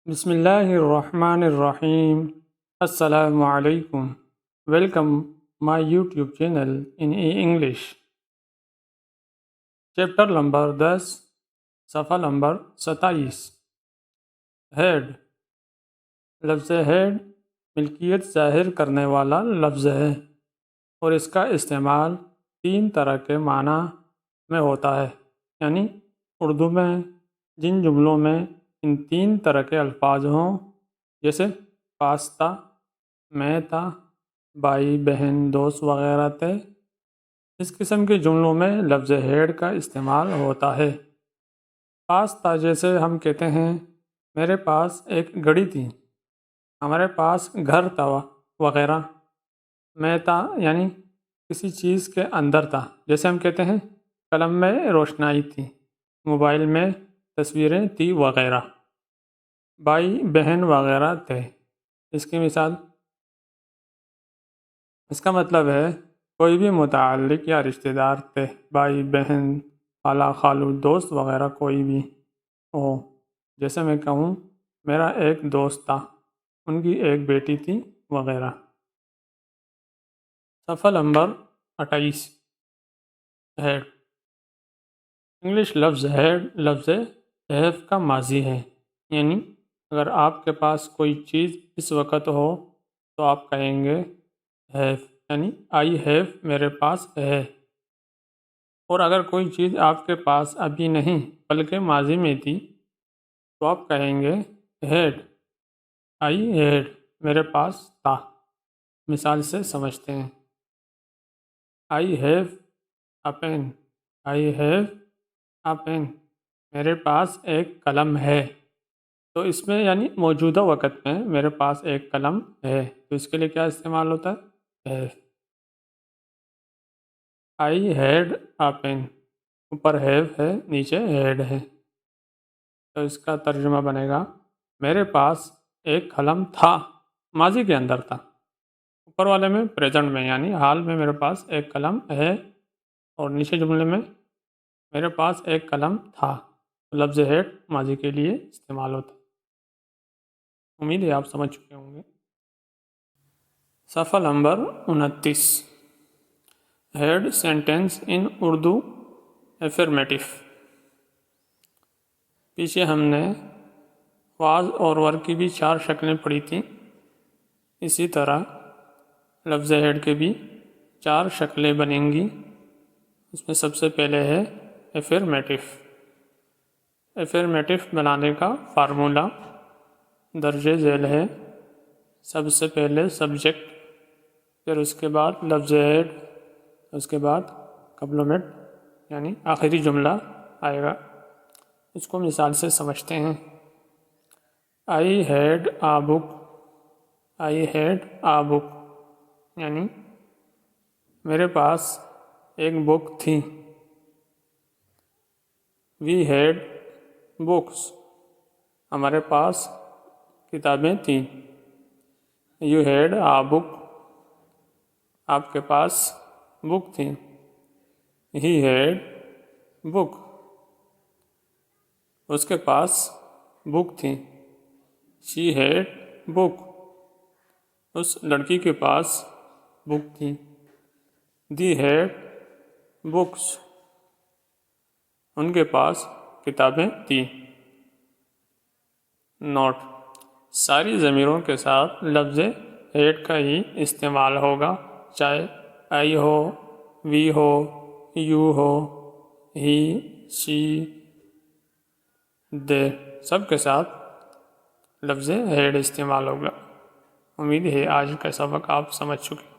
بسم اللہ الرحمن الرحیم۔ السلام علیکم۔ Welcome my YouTube channel in English. Chapter number 10، صفحہ نمبر 27۔ ہیڈ۔ لفظ ہیڈ ملکیت ظاہر کرنے والا لفظ ہے اور اس کا استعمال 3 طرح کے معنی میں ہوتا ہے، یعنی اردو میں جن جملوں میں ان 3 طرح کے الفاظ ہوں، جیسے پاس تھا، میں تھا، بھائی بہن دوست وغیرہ تھے، اس قسم کے جملوں میں لفظ ہیڈ کا استعمال ہوتا ہے۔ پاس تھا جیسے ہم کہتے ہیں میرے پاس ایک گھڑی تھی، ہمارے پاس گھر تھا وغیرہ۔ میں تھا یعنی کسی چیز کے اندر تھا، جیسے ہم کہتے ہیں قلم میں روشنائی تھی، موبائل میں تصویریں تھی وغیرہ۔ بھائی بہن وغیرہ تھے، اس کی مثال، اس کا مطلب ہے کوئی بھی متعلق یا رشتہ دار تھے، بھائی بہن خالہ خالو دوست وغیرہ کوئی بھی ہو۔ جیسے میں کہوں میرا ایک دوست تھا، ان کی ایک بیٹی تھی وغیرہ۔ صفحہ نمبر 28۔ ہیڈ۔ انگلش لفظ ہیڈ لفظ ہیو کا ماضی ہے، یعنی اگر آپ کے پاس کوئی چیز اس وقت ہو تو آپ کہیں گے ہیو، یعنی آئی ہیو، میرے پاس ہے۔ اور اگر کوئی چیز آپ کے پاس ابھی نہیں بلکہ ماضی میں تھی تو آپ کہیں گے ہیڈ، آئی ہیڈ، میرے پاس تھا۔ مثال سے سمجھتے ہیں۔ I have a pen, I have a pen, میرے پاس ایک قلم ہے۔ تو اس میں یعنی موجودہ وقت میں میرے پاس ایک قلم ہے، تو اس کے لیے کیا استعمال ہوتا ہے؟ Have. I had a pen, اوپر ہیو ہے نیچے ہیڈ ہے، تو اس کا ترجمہ بنے گا میرے پاس ایک قلم تھا، ماضی کے اندر تھا۔ اوپر والے میں پریزنٹ میں یعنی حال میں میرے پاس ایک قلم ہے، اور نیچے جملے میں میرے پاس ایک قلم تھا۔ لفظ ہیڈ ماضی کے لیے استعمال ہوتا ہے۔ امید ہے آپ سمجھ چکے ہوں گے۔ صفحہ نمبر 29۔ Had sentence in Urdu affirmative. پیچھے ہم نے واز اور ور کی بھی 4 شکلیں پڑھی تھیں، اسی طرح لفظ ہیڈ کے بھی 4 شکلیں بنیں گی۔ اس میں سب سے پہلے ہے افرمیٹو۔ افرمیٹو بنانے کا فارمولہ درج ذیل ہے۔ سب سے پہلے سبجیکٹ، پھر اس کے بعد لفظ ہیڈ، اس کے بعد کمپلیمنٹ یعنی آخری جملہ آئے گا۔ اس کو مثال سے سمجھتے ہیں۔ آئی had a book, I had اے بک، یعنی میرے پاس ایک بک تھی۔ وی ہیڈ بکس، ہمارے پاس کتابیں تھیں۔ یو ہیڈ اے بک، آپ کے پاس بک تھی۔ ہی ہیڈ بک، اس کے پاس بک تھی۔ شی ہیڈ بک، اس لڑکی کے پاس بک تھی۔ دی ہیڈ بکس، ان کے پاس کتابیں تھیں۔ نوٹ: ساری ضمیروں کے ساتھ لفظ ہیڈ کا ہی استعمال ہوگا، چاہے آئی ہو، وی ہو، یو ہو، ہی، شی، دے، سب کے ساتھ لفظ ہیڈ استعمال ہوگا۔ امید ہے آج کا سبق آپ سمجھ چکے۔